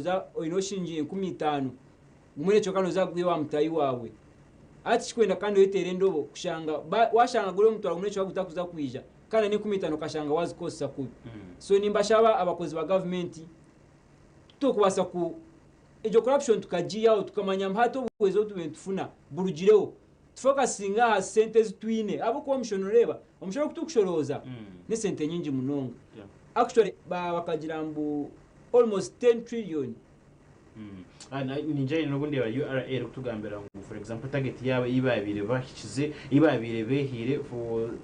oza oinoshinji 15 umwene chokano za kuwa mtayi wawe ati chikwenda kandi oyitere ndobo kushanga washanga gure mutwala umwene chokano kutakuza kuija kana ni 15 kashanga wazikosa kubi so nimbashaba abakozi ba government tukubasa ku ejo corruption tukajiya tukamanya mhato bwezo tubentufuna burugireo tufokasinga ha sente zitwine abo ko mshonoleba omushoro kutukushoroza ne sente nyingi munonga actually bakagira mbu almost 10 trillion ninjye n'ubundi wa URL kutugambira ngo for example target yawe ibabire bahikize ibabire behire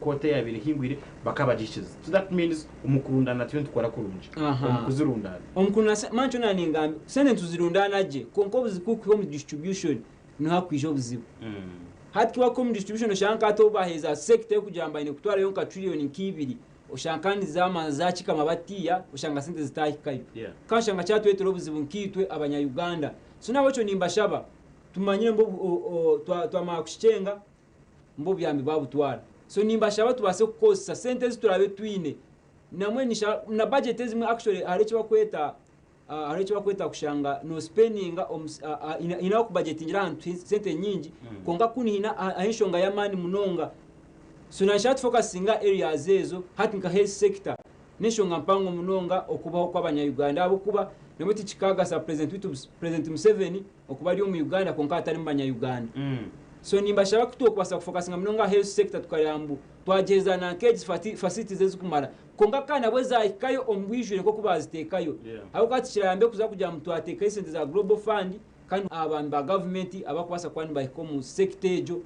kote yabire hingwire bakabagishize so that means umukurundana tyo tukora kurunje umukuzirundana omukuna mancho naningambe sente tuzirundana je konko buzikuku home distribution no hakwijo buzibu hati wa home distribution oshanka to baheza sector kujamba ine kutwara yonka trillion nkibiri oshankani zama zachika mabatiya oshanga sente zitahikayo kashanga cyatwe tero buzibu nkitwe abanya Uganda so nabocho nimbashaba tumanyire mbo twamakushenga mbo byambi babutwara so nimbashaba tubase kukosa sente ziturabe twine namwe nisha na budget ezimwe actually arecho bakweta kushanga no spending ina ku budgeting rantu sente nyingi konga kunihina ahishonga ya mani munonga so na shat focusinga areas ezo hati nka health sector nishonga mpango munonga okubaho kw'abanya Uganda abo kuba nemoti Chicago sa president Museveni okuba ali mu Uganda konka atari mbanya Uganda so nimbashaba kutokwasa kufocusinga munonga health sector tukarambu twageza na cage facilities ezikumara konga kana bweza ikayo ombwijure ko kubazitekayo abo katikirambe kuza kujya mtu ateka isente za global fund kandi abantu ba government abakwasa kwani bayikomu sector ejo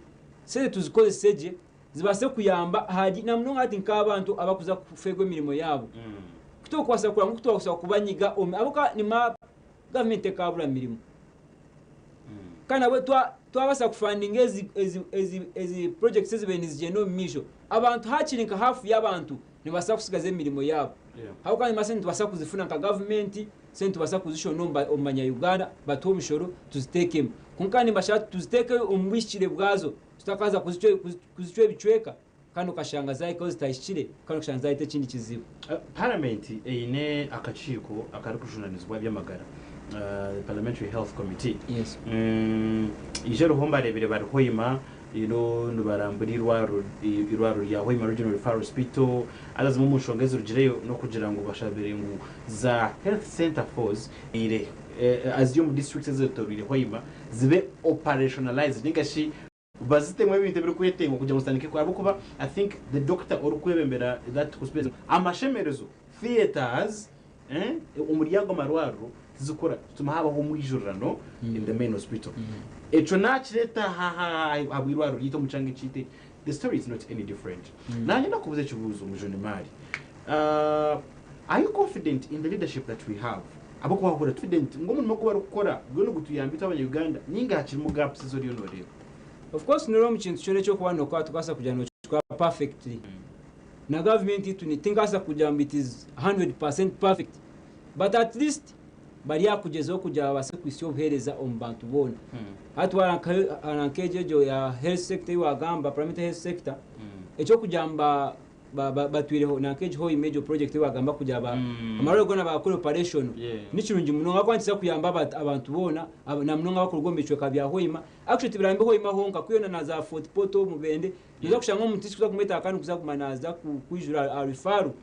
sente tuzikoze seje zibase kuyamba haji na munonga ati nkabantu abakuza kufegwe mirimo yabo kutokwasa kula kutokwasa kubanyiga aboka ni ma government kabula mirimo kana bwe twabasa kufunding ezi projects ezibenize no misho abantu hakirinka hafu y'abantu nibasa kusigaza emirimo yabo hauka ni masente basa kuzifuna nka government sente basa kuzisho nomba omanya Uganda bato mishoro tuzitekemo kunkani bashaka tuziteke ombwishire bwazo tutakaza kuzichwe bichweka kandi ukashanga zaye ko zitayishire kandi ukashanga zaye tekindi kizibu parliament ine akachiko akari kujunanizwa by'amagara parliamentary health committee yes ijero homba rebere bari hoima nubaramburi irwaro ya Hoima Regional Referral Hospital alazimu mushongeze rugireyo no kugira ngo bashabere ngo za health center force ire assume districts zetorire Hoima zibe operationalized ningashi bazitemwe ibintu biri kwetengo kugira ngo stanike kwabo kuba I think the doctor orukwebembera that hospital amashemerezo theaters umuryango marwaro zikora tuma habaho muri jorano in the main hospital echo nachireta abwirwaro yito mucange chite the story is not any different nanye nakubuze kibuzo mujone mari are you confident in the leadership that we have abako bakora confident ngo umuntu mako barukora bwo no gutuyambita abanya Uganda ninga hakiri mu gaps zo ryo norero of course nero mu kintu cyone cyo kubano kwa tukasa kujana kwa perfectly na government itu ni tingasa kujambita is 100% perfect but at least bari yakugezeho kujya base kwisi obuhereza ombantu bona atwara anankejejo ya health sector wagamba primary health sector echo kujamba batwireho nankeje ho major project wagamba kujya ba amarero gona bakora operation n'ikirungi munonga kwantisa kuyamba abantu bona na munonga bakorgombechwe kabya Hoima actually birambe Hoima honka kuyona na za Fort Poto mubende nizo kushanga umutisi kuza kumeta kandi kuza kumanaza kwijura arifaru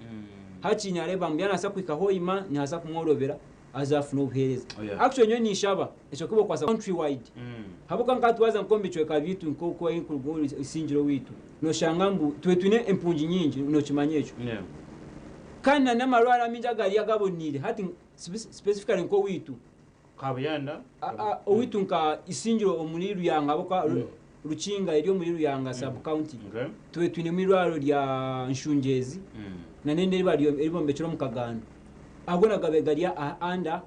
hakinyare bambyana asa kwika Hoima ni hasa kumworobera azafuna ubuhereza actually nyo nishaba echo kubo kwasa country wide habuka nkatu waza nkombechwe kabitu nkoko inkuruguru isingiro witu no shangambu twetune empunji nyingi no kimanyecho kana na marwara minjagari yagabonire hati specifically nko witu kabuyanda owitu nka isingiro omuriru yanga aboka rukinga eri omuriru yanga sub county twetune mirwaro lya nshungezi na nende bari bombechero mu Kagando agona gabegaria under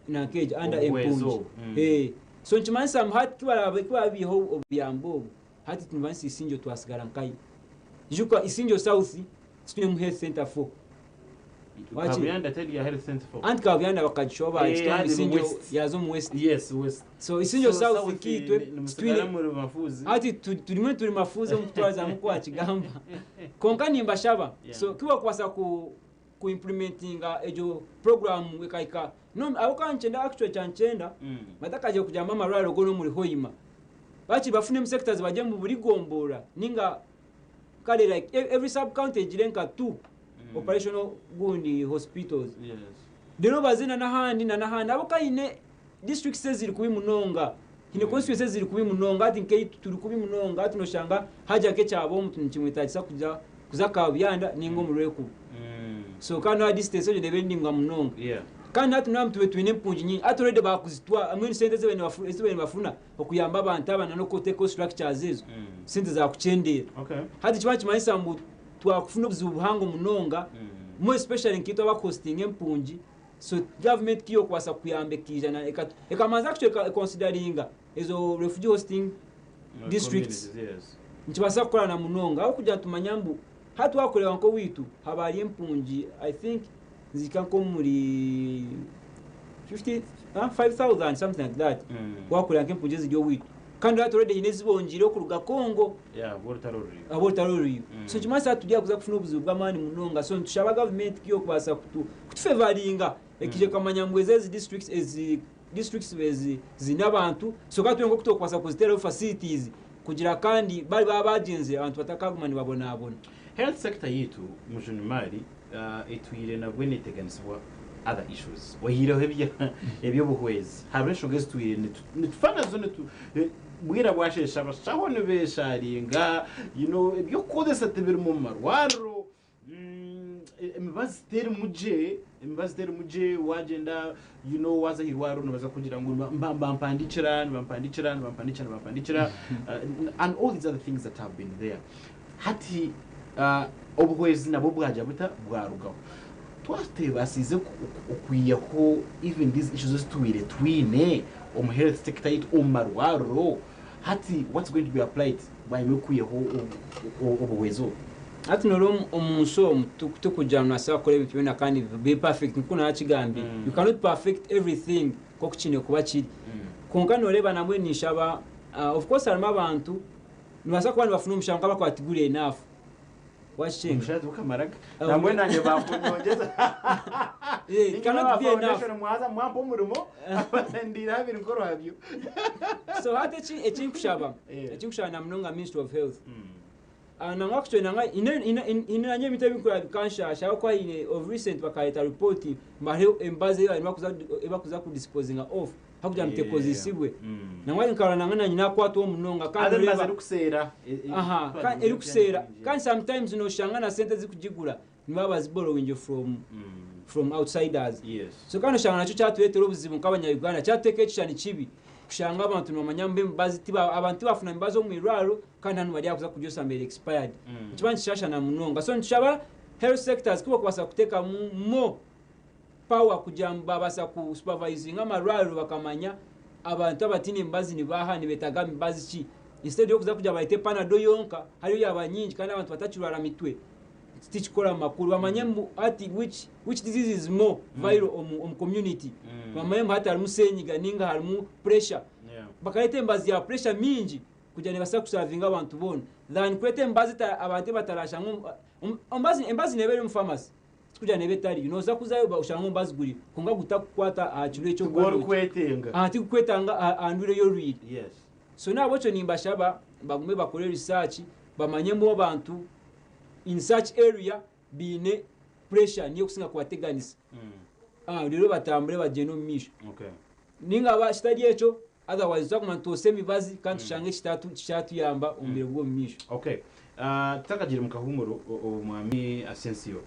na cage under empunji so nchimanisa mhati kwa biho obyambo hati tunvansi isinjo twasigara nkai juko isinjo south sine mu health center for kabuyanda tell ya health center for and kabuyanda bakajishoba isinjo yazo mu west yes west so isinjo south kitwe twine muri mafuzi hati turi mafuzi mutwaza mukwa kigamba konka nimba shaba so kiwa kwasa ku ku implementinga ejo program wekaika no abo kanchenda actually chanchenda matakaje kujamba amarwaro gono muri Hoima bachi bafune mu sectors baje mu buri gombora ninga kale like every sub county jirenka 2 operational gundi hospitals dero bazina nahandi abo kaine districts ziri kubi munonga kine constituencies ziri kubi munonga ati nke turi kubi munonga ati no shanga haja ke cyabo mu tuntu kimwitagisa kuza kabyanda ningo mureku so kana a distance yo debending nga munonga kandi ati namtuwe twine mpunji nyinyi atorede bakuzitwa amwe sente zebene bafuna okuyamba abantu abana no kote structures ezo sente za kuchendera hadi chibachi maisa mbu twakufuna obuzibu buhango munonga mo especially nkito aba costing empunji so government kiyo kwasa kuyambekija na ekamanza actually consideringa ezo refugee hosting districts nchibasa kukola na munonga aho kujya tumanyambu hatu wakolewa nko witu habari empunji I think zikanko muri 5,000 something like that wakolewa nko empunji zijyo witu kandi atorede inezibonjire okuruga Kongo abortarori so chimasa tujya kuza kufuna obuzibu bw'amani munonga so ntushaba government kiyo kwasa kutufavoringa ekije kamanyambweze ezi districts zinabantu so katwengo kutokwasa kuzitera facilities kugira kandi bali babagenze abantu batakagumani babona health sector yitu mujunimari etwire nabwo neteganiswa other issues wahiraho ebyo buhwezi habresho gese twire nitufana zone tu bwira bwashesha bashaho nebesharinga ebyo kodesa tebiri mu marwaro imbazitere muje wagenda waza hirwaro nabaza kugira ngo bampandikira and all these other things that have been there hati obuhwezi nabo bwaja buta bwarugaho twatebasize okwiyeho even these issues twine health sector it marwaro hati what's going to be applied by mukwiyeho obuhwezo ati noro omunso tukujana nasa kole bipibona kandi be perfect nkuna yakigambi you cannot perfect everything kokukine kuba kiri konkano leba namwe nishaba of course harimo abantu nibasa kubana bafuna umushanga bakwatigure enough washinga mushatu kamaraga namwe nanye bakunyongeza cannot be enough mwaza mwampo murumo abasendira biri nkoro habyo so hati ekinkushaba na mnonga Ministry of Health na actually nanga ina nye mitabi kwa kansha shaho kwa ine of recent bakaita report maheo embaze yo arimo kuza ku disposing off hakuja mtekozisibwe nangwa nkara nangana nyina kwatu omunonga kandi leba kusera kan erikusera kan sometimes no shangana sente zikujigura niba borrowing from outsiders so kana shangana cyo cyatuletera obuzibu nk'abanya Uganda cyateke cyane kibi kushanga abantu nomanyambe mbazi tiba abantu bafuna mbazo mu iraro kandi hanu bari yakuza kujosa mbere expired kibanzi shasha na munonga so nshaba health sectors kuba kwasa kuteka mo power kujamba basa ku supervising amararo bakamanya abantu abatini mbazi ni baha ni betaga mbazi ki instead yo kuza kuja bayite panado yonka hariyo yabanyinji kandi abantu batachurara mitwe stitch kola makuru bamanyembu ati which disease is more viral community bamanyembu hata harimu senyiga ninga harimu pressure bakalete mbazi ya pressure minji kujane basa kusavinga abantu bona than kwete mbazi abantu batarasha mbazi nebere mu pharmacy kujane betari za kuzayo bashango mbazi guri kunga gutakwata achiro cyo goro kwetenga ati kwetanga andure yo read so nabo cyo nimbashaba bagume bakore research bamanyembu abantu in such area bine pressure niyo kusinga kwateganisa rero batambure bageno misho ninga ba study echo otherwise zakumanto semibazi kandi shange kitatu yamba umbere bwo misho takagire mukahumuro omwami Asensio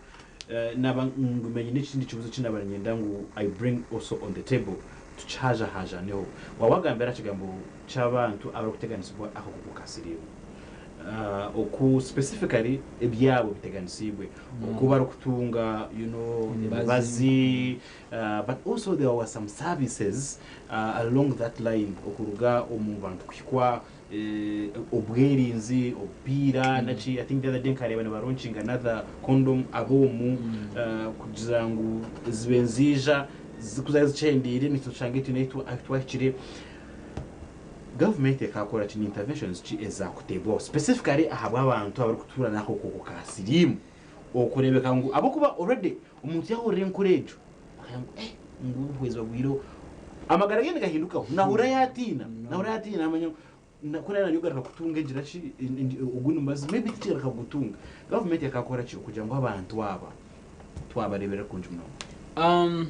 naba ngumenye n'ikindi kibuzo kinabanyenda ngo I bring also on the table to charge haja neho wawagambera kigambo cy'abantu abakuteganisibwa ako kukasiriwe oku specifically ebyabo biteganisibwe okuba rukutunga bazi but also there were some services along that line okuruga omubantu kukwa obwerinzi obira nachi I think the other day kare bana launching another condom abomu kugira ngo zibenzija zikuzaza chendire nitochange netu actually government ekakora chini interventions chi eza kutebo specifically ahabwa abantu abari kutura nako kokasirimu okurebeka ngu abokuba already omuntu yahorera encourage akayangu nguru hweza bwiro amagara gende gahinduka nahura yatina amanyo kuna na nyuga kutunga egira ki oguntu mbazi maybe kitira kagutunga government yakakora kiro kugira ngo abantu aba twabarebera kunju muno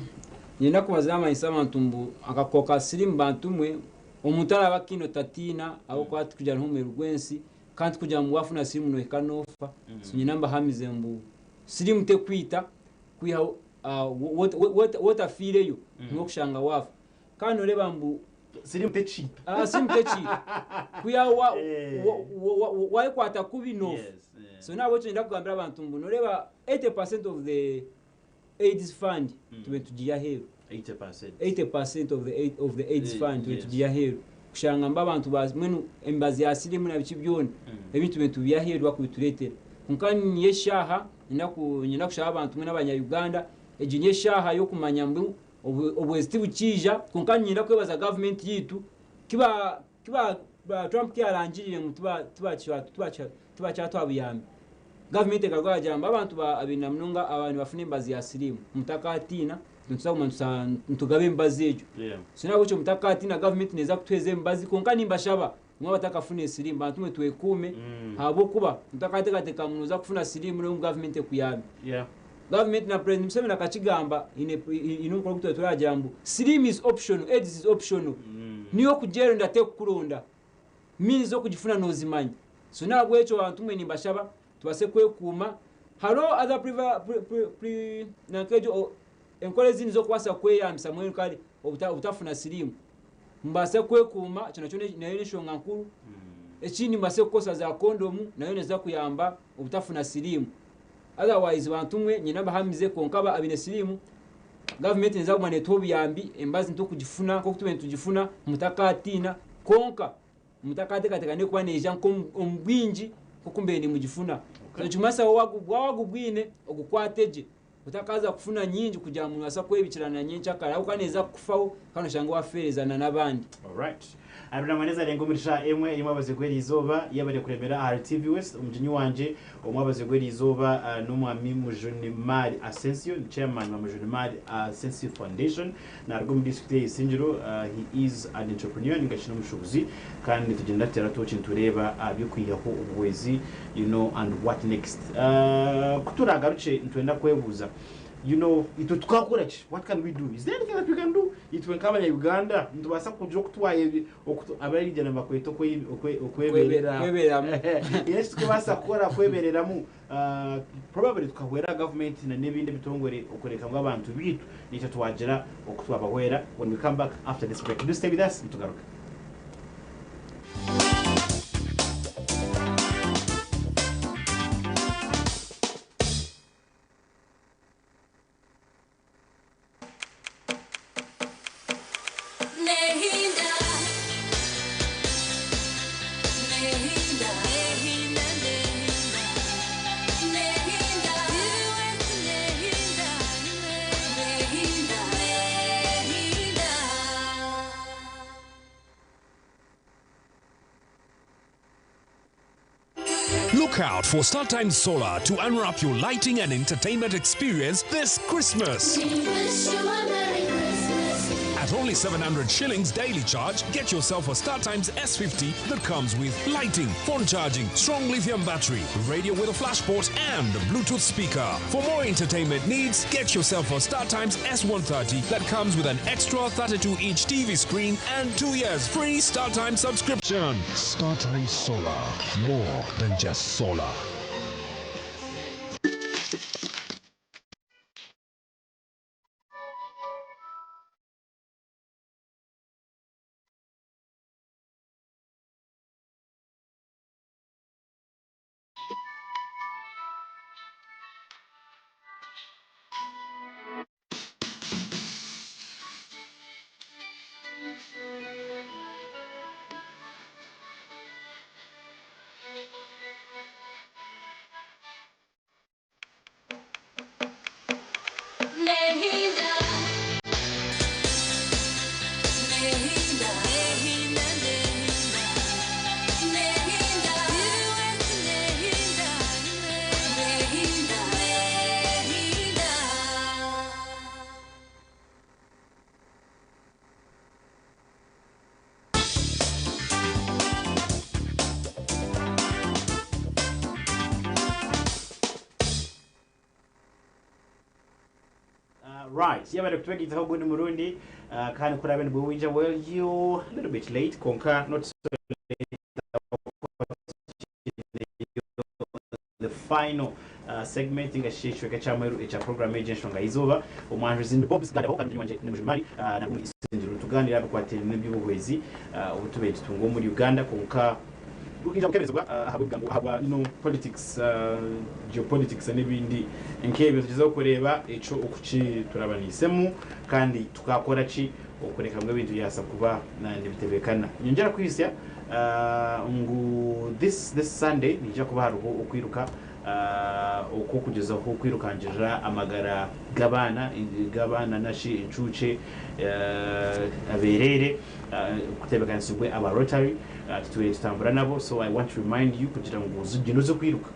nyina kubaza amayisa ntumbu akakoka slim bantumwe omuntu araba kino tatina abo kwati kugira ntume rugwensi kandi kugira mu wafuna slim no ikanofa so nyina mbahamize mbu slim te kwita kwiha what afire yo no kushanga wafa kandi oreba mbu slim te cheap slim te cheap kwiha wa kwata kubi nofa so nabo cyenda kugambira abantu mbu noreba 80% of the AIDS fund tubetugiya hero 80% of the AIDS fund tubetugiya hero kushanga mba abantu bazimenu embazi asili muna bici byone ebintu betubiya hero bakubituretera kunkani yeshaha nyina kushaba abantu mwe n'abanya Uganda ejinye shaha yo kumanya mbu obwesti bukija kunkani nyina kwebaza government yitu kiba Trump kyarangiriye mu tuba cyatwabiyambi government ekagwa jamba abantu abina mnunga abantu bafune embazi ya silimu mutakatina ntusaba ntugabe embazi ejo sinabo cyo mutakatina government neza kutweze embazi konkani mbashaba mwa batakafune silimu bantu mwe twekume habo kuba mutakatekateka munuza kufuna silimu no government ekuyambi government na president msemena kachigamba ino kwa kutu jambo silimu is optional AIDS is optional niyo kujero ndate kukulonda means zo kujifuna nozimanyi so nabwo echo bantu mwe nimbashaba tubase kwekuma halo other na kejo enkole zini zo kwasa kweyambisa mwe kali obutafuna silimu mbase kwekuma kino nayo nishonga nkuru ekindi mbase kukosa za kondomu nayo neza kuyamba obutafuna silimu otherwise bantu mwe nyina bahamize konkaba abine silimu government neza kumane tobiyambi embazi nto kujifuna ko kutubentu tujifuna mutakatina konka mutakatekateka ne kwa neja ombwinji kukumbe ni mujifuna so chumasa wagubwine ogukwateje utakaza kufuna nyinji kuja mu asa kwebikirana nyinji akara ukaneza kufaho kano shango waferezana nabandi all right abiramaneza rengo mirisha emwe imabaze gweri izoba yabare kuremera RTV West umujinyi wanje omwabaze gweri izoba n'umwami Mujuni Mari Ascension chairman wa Mujuni Mari Ascension Foundation na argo mudiscute isinjiro he is an entrepreneur ngashino mushubuzi kandi tugenda terato cintureba abyo kwiyaho ubwezi and what next kuturagaruce ntwenda kwebuza ito tukakora ki what can we do is there anything that we can do itwe nk'abanya Uganda ndubasa kujo kutwaye abari jana bakweto okweberera yes tukabasa kora kwebereramu probably tukahwera government na nebindi bitongore okoreka ngo abantu bitu nicyo twagera okutwabahwera when we come back after this break. Do stay with us tugaruka. Look out for StarTimes Solar to unwrap your lighting and entertainment experience this Christmas. At only 700 shillings daily charge, get yourself a StarTimes S50 that comes with lighting, phone charging, strong lithium battery, radio with a flash port and a Bluetooth speaker. For more entertainment needs, get yourself a StarTimes S130 that comes with an extra 32-inch TV screen and 2 years free StarTimes subscription. StarTimes Solar, more than just solar. right yaba rekutwegitaho gundi murundi kandi kuri abene bwo wija well you a little bit late konka not so late the final segment ngashishwe cyamweru echa program agent nga izoba umwanje zindi bobs gada kandi mwanje n'umujimari na kumisindiro tuganira kwatera n'ibyubuhwezi ubutube tutungo muri Uganda konka ukija kukezwa habwa politics geopolitics n'ibindi nkebe tugize kureba eco ukuci turabanisemu kandi tukakora ci ukureka mwe bintu yasa kuba nandi bitebekana nyongera kwisya ngu this Sunday nija kuba haruho ukwiruka uko kugeza aho kwirukangira amagara gabana nashi incuce aberere kutebekanizwe aba Rotary tutambura nabo. So I want to remind you kugira ngo uzugendo zo kwiruka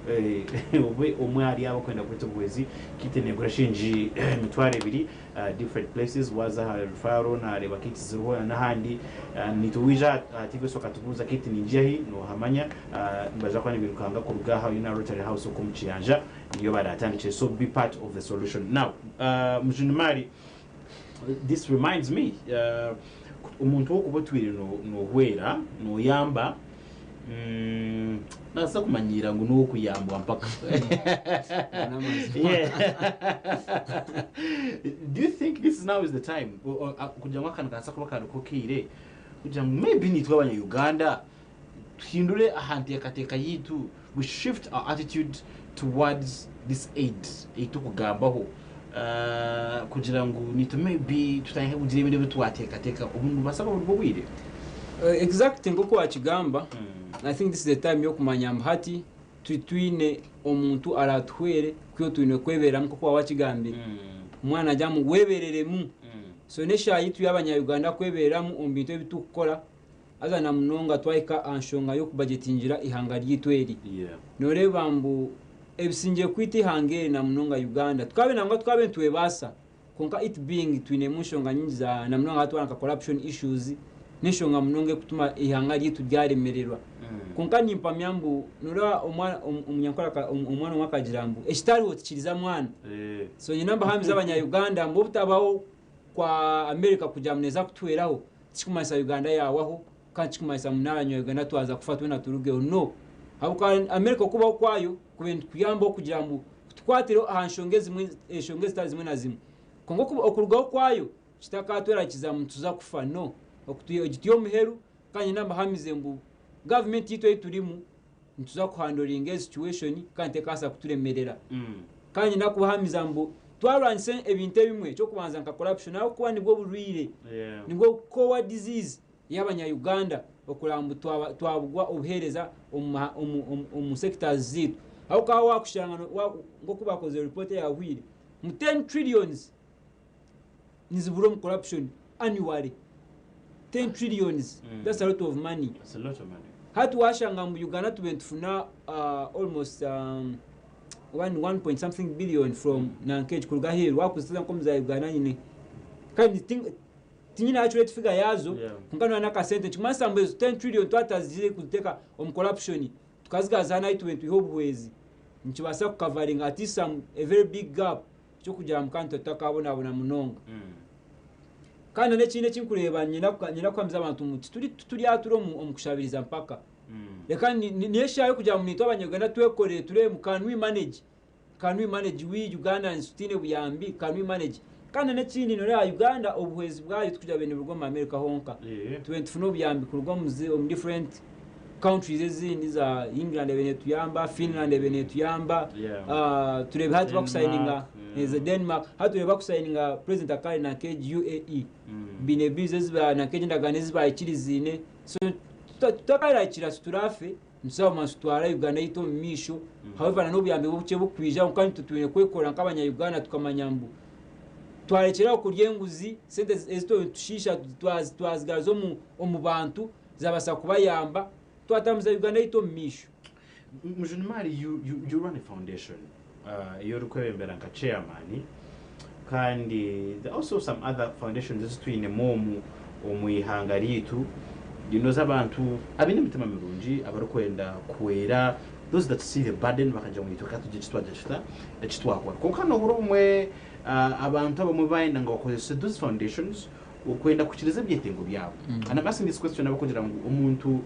ube umwari aba kwenda kwita ubwezi kitenegura rashinji mitware biri different places waza harifaro na reba kiti zirho n'ahandi nituwija atigo soka tubuza kiti ninjahi no hamanya mbaza kwa nibirukanga ku rugaha yuna Rotary House ko muciyanja niyo baratandike. So be part of the solution. Now mujinimari, this reminds me umuntu wo kubotwire no hwera no yamba nasa kumanyira ngo no kuyamba mpaka do you think this now is the time kugira ngo kanakasa kuba kanukokire kugira ngo maybe nitwa abanya Uganda tuhindure ahantu yakateka yitu, we shift our attitude towards this aid tukugambaho kugira ngo nito maybe tutahe kugira ibintu twateka umuntu basaba urwo bwire exactly ngoko wakigamba. I think this is the time yo kumanya mbahati twitwine omuntu aratwere kyo twine kwebera nkoko wakigambira umwana ajya mu webereremu. So nesha yitu y'abanya Uganda kwebereramu ombintu ebitukora aza na munonga twaika anshonga yo kubudgetingira ihanga ryitweri noreba mbu ebisinje kwiti hangere na munonga Uganda tukabe nangwa tukabe ntwebasa konka it being twine mushonga nyingi za na munonga atwana corruption issues nishonga munonge kutuma ihanga ryitu ryaremererwa konka nimpa myambu nora umunyankora umwana wakagirambu ekitari wotikiriza mwana so nyinamba hamiza abanya Uganda mbo butabaho kwa America kujamuneza kutweraho chikumasa Uganda yawaho kandi chikumasa munanya Uganda twaza kufatwa na turugeho no habuka America kuba kwayo kubintu kuyambo kugira ngo twatiro ahanshongezi mwe eshongezi tazi mwe nazimwe kongo okurugaho kwayo kitakatwera kizamutuza kufa no okutuyo gitiyo muheru kandi namba hamize mbu government yito turimu ntuza kuhandling situation kandi tekasa kuturemerera kandi nakuhamiza mbu twaranse ebintu bimwe cyo kubanza nka corruption aho kuba nibwo burwire nibwo kowa disease y'abanya Uganda okurambu twabugwa ubuhereza mu sectors zitu aho kawa wakushanga ngo kubakoze report ya wheel mu 10 trillions niziburo mu corruption annually 10 trillions. That's a lot of money. That's a lot of money. Hatu washanga mu Uganda tubentufuna almost 1 point something billion from Nankage Kurgahiru wakusiza nkomza Uganda nyine kandi tinyina accurate figure yazo kungana na kasente chimasa mbezo 10 trillion twatazire kuteka corruption tukazigazana itu wentu ihobwezi nchibasa covering at some a very big gap cyo kugira mukanto takabona munonga kandi nekine kinkureba nyina kwamza abantu muti turi aturo mu kushabiriza mpaka reka niyeshayo kugira mu nito abanyaganda twekore ture mu can we manage we Uganda and sutine buyambi can we manage kandi nekindi no ya Uganda obuhezi bwayo tukujya bene burwo mu America honka 20 buyambi kurwo mu different countries ezindi za England bene tuyamba Finland bene tuyamba turebe hatu bakusigninga za Denmark hatu bakusigninga president akari na KG UAE bine business ba na KG ndaganezi ba ikirizine so tutakara kira sturafe nsaba masutwara Uganda ito misho however na buyambi buke bukwija kandi tutwine kwekora nk'abanya Uganda tukamanyambu twarekera kuryenguzi sente ezito tushisha twazigazo mu bantu zabasa kubayamba twatamuza Uganda ito misho. Mujunimari, you run a foundation you're kwebembera nka chairman kandi there also some other foundations twine momu omuyihanga ritu dinoza abantu abine mitima mirungi abarukwenda kwera those that see the burden bakaja mu itoka tugitwa ekitwakwa konkano burumwe abantu abamwe bayenda ngo bakozese those foundations ukwenda kukiriza byetengo byabo. And I'm asking this question abo kugira ngo umuntu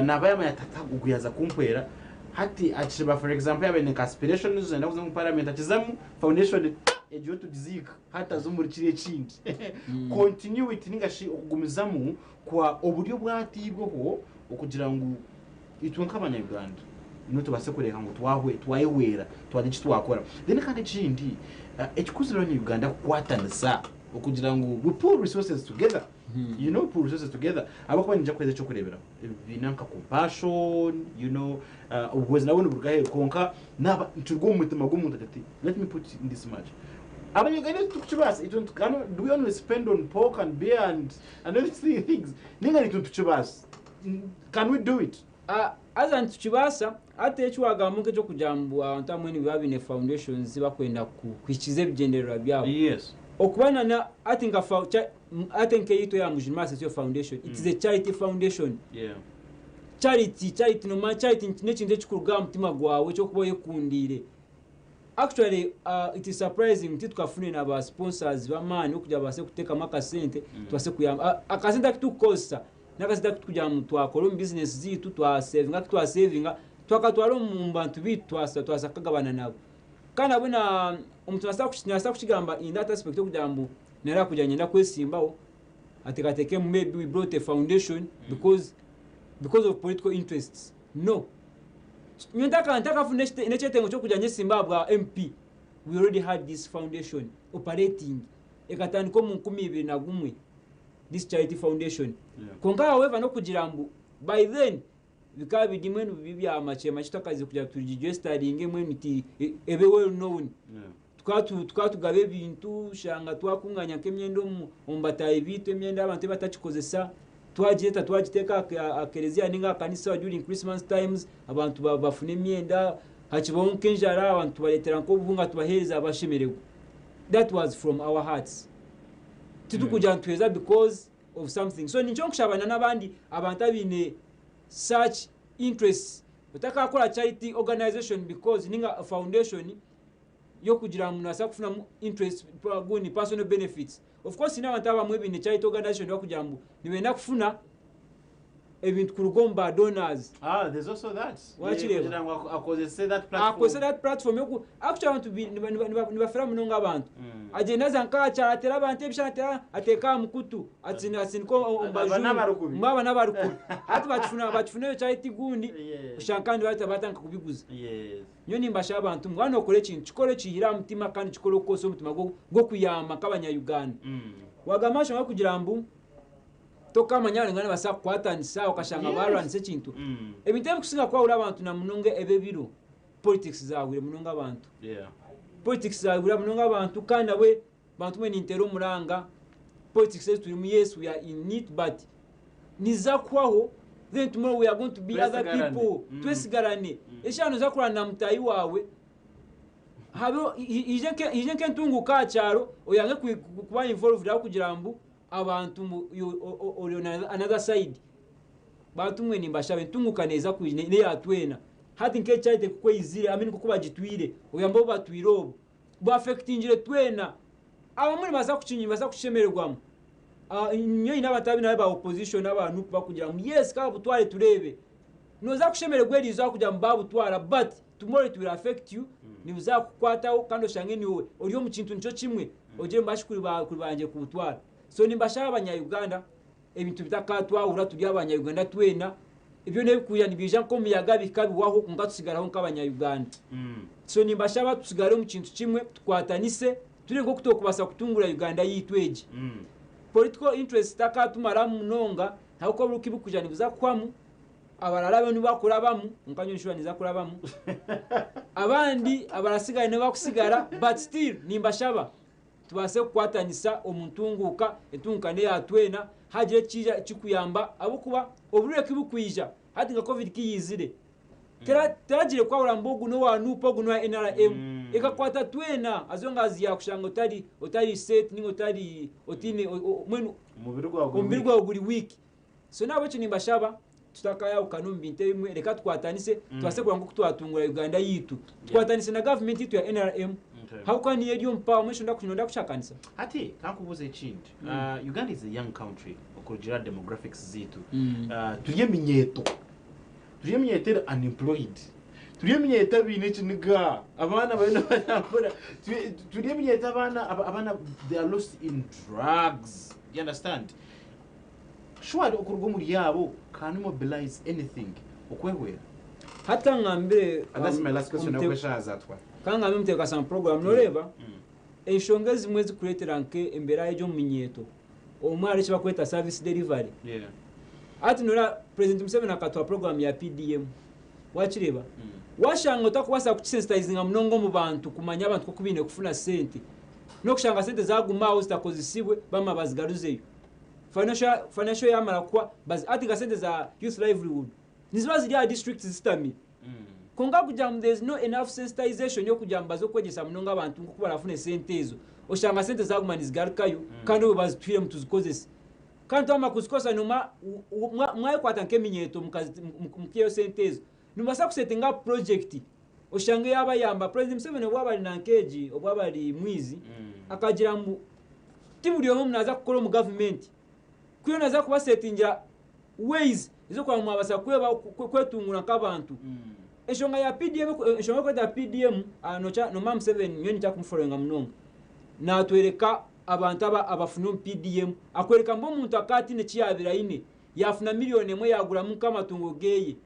nabayama yatata kuguyaza kumkwera hati achiba for example yabeneka aspirations and akuza mu parliament achizamu foundation ejo tudizika hata zumurikire kindi continuity ningashi okugumizamu kwa oburyo bwatibwoho okugira ngo itwe nk'abanyarwanda no tubase kureka ngo twahewera twaje twakora then kandi kindi ekikuziro ni Uganda kwatanisa okugira ngo we pull resources together. You know, pull resources together. Abako nje kweze cyo kurebera binanka compassion, you know, ubwezi nabone bugahe konka naba turwo umutima gw'umuntu ati let me put in this much. Abanyuganda tukibasa it can do we only spend on pork and beer and other things. Ninga nitu tukibasa. Can we do it? As an tukibasa ate ekiwaga muke cyo kujambu abantu amwe babine foundations bakwenda kwikize bigenderera byabo. Yes. Okubana na I think it ya Mujima Association Foundation. It is a charity foundation. Yeah. Charity no man charity n'ekinde kikuruga mutima gwawe cyo kuboye kundire. Actually it is surprising tukafune na ba sponsors ba mani okujya base kuteka maka sente twase kuyamba akasenta kitukosa nakasenta kujya mu twakora business zitu twa savinga twakatwara mu bantu bitu twasa kagabana nabo. Kana abona umuntu nasa kuchigamba in that aspect okujambu nera kujanya nda kwesimbaho atekateke maybe we brought a foundation because of political interests. No, ntaka fune nechetengo cyo kujanya Zimbabwe MP. We already had this foundation operating ekatani ko mu 2021 this charity foundation. Konga however no kugirambu by then bikabi dimwenu bibya amachema kitakazi kujya tujije studying mwenu ti ebe well known. Tukatugabe bintu shanga twakunganya kemyendo ombataye bitu emyenda abantu batachikozesa twagiteka akerezia ninga kanisa during Christmas times abantu bafune emyenda hachibonke njara abantu baletera nko buvunga tubahereza abashemerego. That was from our hearts tutukujya ntweza because of something. So nincho kushabana nabandi abantu abine such interests utaka akora charity organization because ninga a foundation yo kugira munasa kufuna interest guni personal benefits. Of course ina abantu abamwe bine charity organization yo kugira ngo niwenda kufuna ebintu kurugomba donors. There's also that. Kugira ngo akozese that platform. Akozese that platform yo actually want to be nibafera munonga abantu. Agenda zanka cyatera abantu ebishatera ateka mukutu atsinko ombaju mwaba nabarukuru ati batufuna yo charity gundi ushankandi batanka kubiguza. Yes. Nyo nimbasha abantu mwana okore kintu kikore kihira mutima kandi kikore ukoso mutima go kuyama kabanya Uganda. Wagamasha ngo kugira mbu toka manyane ngane basa kwatanisa okashanga baranse kintu. Ebintu kusinga kwa uri abantu na munonge ebebiro politics zawire munonga abantu. Yeah. Politics zawire munonga abantu kandi we bantu mwe nintero muranga politics turi mu yes we are in it but nizakwaho then tomorrow we are going to be other people. Twesigarane eshano zakurana mutayi wawe habo ijenke ntunguka cyaro oyange kuba involved aho kugira mbu abantu another side bantu mwe nimbashabe ntunguka neza kujine yatwena hati nke cyate kuko izire amini kuko bagitwire oyambo batwirobo bo affectingire twena abamuri baza kucinyi baza kushemererwamo nyo inabatabi na ba opposition abantu bakugira mu yes ka butware turebe noza kushemererwa erizo kugira mbabu twara but tomorrow it will affect you nibuza kukwataho kandi oshange niwe uriyo mu kintu nico kimwe ogere mbashikuri banje kubutwara. So nimbashaba abanya-Uganda ebintu bitakatwa ura turi abanya-Uganda twena ibyo nebikuya nibija ko muyaga bikabiwaho kunga tusigaraho nk'abanya-Uganda. So nimbashaba tusigare mu kintu kimwe tukwatanise turi ngo kutokubasa kutungura Uganda yitweje. Political interest takatumara munonga ntako buruki bukujana biza kwamu abararabe nibakurabamu nkanyo nshura niza kurabamu abandi abarasigaye ne bakusigara but still nimbashaba tubase kwatanisa omuntunguka etunkane yatwena hagire kija kikuyamba abukuba obureke bukuyija hati nga covid kiyizire teragire kwa urambogu no wanupo guno NRM ekakwata twena azonga aziya kushanga otari set ningo otari otine mwenu umubiri gwa guri week. So nabo cyo nimbashaba tutakaya ukanumbi intebimwe reka twatanise twase kurango kutwatungura Uganda yitu twatanise na government yitu ya NRM how can you do mpa mwisho ndakunyonda kuchakanisa ati kankubuza ekindi Uganda is a young country okugira demographics zitu tuliye minyeto unemployed tuliye minyeto bine kiniga abana bana bakora tuliye minyeto abana they are lost in drugs, you understand? Sure okurgo muri yabo can mobilize anything okwehwera hata ngambire and that's my last question okweshaza atwa kanga mimteka some program noreba enshongezi mwezi create nke embera ejo minyeto omwari chiba kweta service delivery ati nora president Museveni akatwa program ya PDM wachireba washanga utakwasa kuchisensitizing mnongo mu bantu kumanya abantu ko kubine kufuna sente no kushanga sente zagumaho zitakozisibwe bama bazigaruzeyo financial yamara kwa baz ati ga sente za youth livelihood nizibazi dia district system konga kujam there's no enough sensitization yo kujambazo kwegesa mnonga abantu ko barafune sente ezo oshanga sente zagumana zigarukayo kandi bazitwire mutuzikoze kandi ama kuzikosa numa mwaye kwatanke minyeto mukiyo sente ezo numasa kusetinga project oshange yaba yamba president Museveni obwabali nankeji obwabali mwizi akagira mu timu lyo munaza kukora mu government kuyo naza kuba setingira ways izo kwa mwabasa kweba kwetungura kabantu eshonga ya PDM eshonga kweta PDM anocha no mam 7 nyoni cha kumforenga mnonga na twereka abantu abafuna PDM akwereka mbo muntu akati ne kiyabira ine yafuna milioni emwe yagura mu kamatungo geye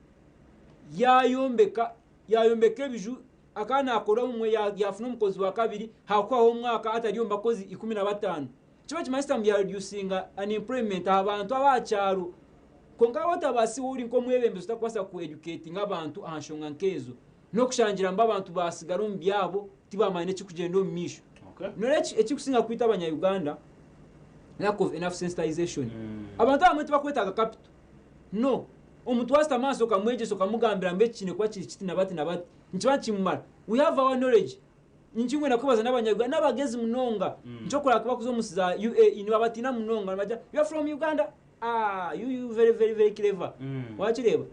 yayombeka biju akana akora umwe yafuna umukozi wa kabiri hakwaho umwaka atariyo mbakozi 15 kiba kimasta mu reducinga unemployment abantu abacyaro konga watabasi uri nko mwebembe zitakwasa ku educating abantu ahashonga nkezo no kushangira mba abantu basigara mu byabo tibamane kikugendo mu misho norechi ekikusinga kwita abanya Uganda lack of enough sensitization abantu amwe tibakweta capital no omuntu wasta maso kamweje so kamugambira mbe kine kwa kiti nabati nchiba kimumara we have our knowledge ninchingwe nakubaza n'abanyagwa n'abagezi munonga nchokora kuba kuzo musiza UAE ni babatina munonga baja you are from Uganda you very clever wachireba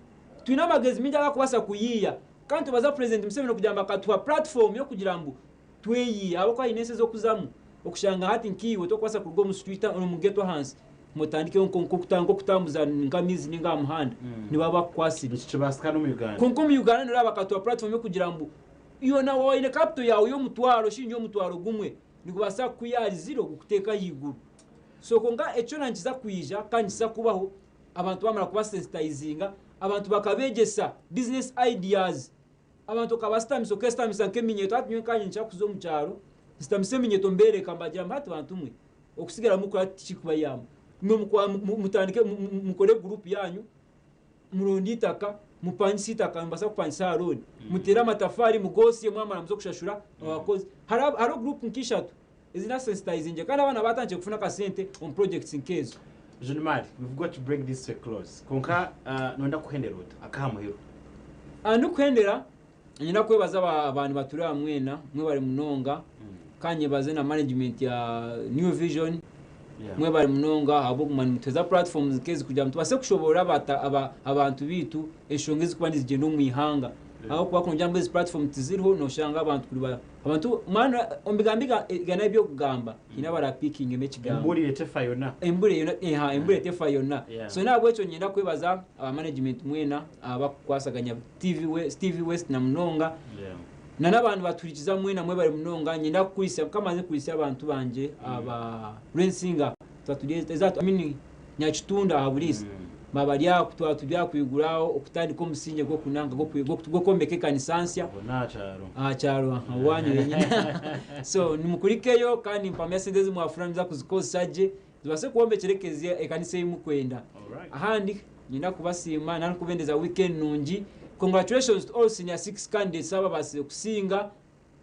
twina abagezi minja bakubasa kuyiya kandi tubaza president Museveni kujamba katwa platform yo kugira mbu tweyi abo kwa inese zo kuzamu okushanga hati nkiwe to kwasa kugo mu street on mu ghetto hands mutandike nko kutambuza ngamizi ninga muhanda ni baba kwasiri kibaskano mu Uganda konko mu Uganda nira bakatwa platform yo kugira mbu iyo na woine capital yawe yo mutwaro shinjo mutwaro gumwe nikubasa kuyari zero gukuteka yiguru so konga echo nankiza kuyija kanisa kubaho abantu bamara kuba sensitizinga abantu bakabegesa business ideas abantu kabastamiso kestamisa nkeminyeto atnywe kanyincha kuzo mu cyaro sitamise minyeto mbere kambagira mbati abantu mwe okusigara mukora tikikuba yamo mutandike mukore group yanyu murundi itaka mupanyisi itaka mbasa kupanyisa roni mutera amatafari mugosi mwamara muzo kushashura abakozi haro group nkishatu izina sensitizing kandi abana batanje kufuna ka sente on projects in case Jean-Marie, we've got to break this to a close konka nonda kuhendera akamuhero nukuhendera nyina kwebaza abantu baturira mwena mwe bari munonga kanye baze na management ya New Vision mwe bari munonga abo kumani muteza platforms kezi kujya mutubase kushobora abantu bitu eshongezi kubandi zigendo mu ihanga aho kwa kunjya mbezi platform tiziriho no shanga abantu kuri abantu mana ombigambiga gana ibyo kugamba ina bara picking emechigamba emburi etefayona emburi etefayona so nabwo echo nyenda kwebaza management mwena abakwasaganya Stevie West na munonga na nabantu baturikiza mwena mwe bari munonga nyenda kukurisa kamaze kurisa abantu banje aba Rensinga tatugeza nyakitunda abulisi babalia kutwa kuyiguraho okutandi ko musinje go kunanga go kombeke kanisansia cyaro wanyu yenyine so nimukurikeyo kandi mpamese ndezi mu afranza kuzikosaje zibase kuombekerekeze ekanise yimukwenda ahandi nyina kubasima nani kubendeza weekend nungi. Congratulations to all senior 6 candidates aba base kusinga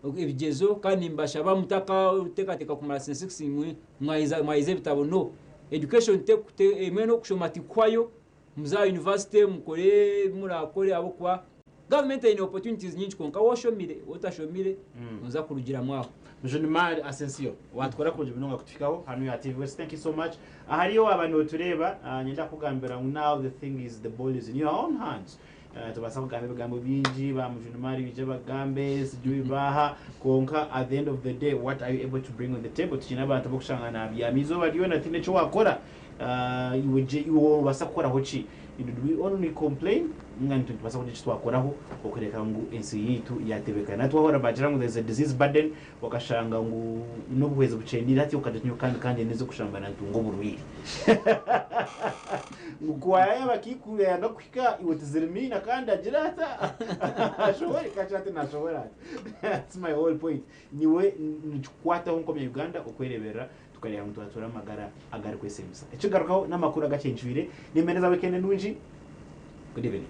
ebigezo kandi mbasha bamutaka teka kumara senior 6 mwayize bitabo no education emeno kushomati kwayo muza university mukore murakore abo kwa government ine opportunities nyinshi konka woshomire utashomire muza kurugira mwako Jean-Marie Asensio watwara kuje binonga kutufikaho hano ya TV West. Thank you so much. Ahariyo abantu tureba nyenda kugambira now the thing is the ball is in your own hands. tubasa kugambe bigambo bingi ba mujunumari bije bagambe sijui baha konka at the end of the day what are you able to bring on the table tukina abantu bokushangana byamizo baliyo natine cyo wakora iwe basa gukora hoci do we only complain ngani tubasa kugira twakoraho okureka ngo ensi yitu yatebekana twahora bagira ngo there's a disease burden wakashanga ngo n'ubuheze bucendira ati ukadatnyo kandi neze kushambana ntungo burwiri ngwaya bakikubera ndakwika iwe tizirmina kandi agira ata ashobora kachate nashobora that's my whole point niwe nikwata honko mu Uganda okwerebera tukareba ngo twatura amagara agari kwesemisa ikigarukaho n'amakuru agacenjwire nimeneza weekend n'winji good evening.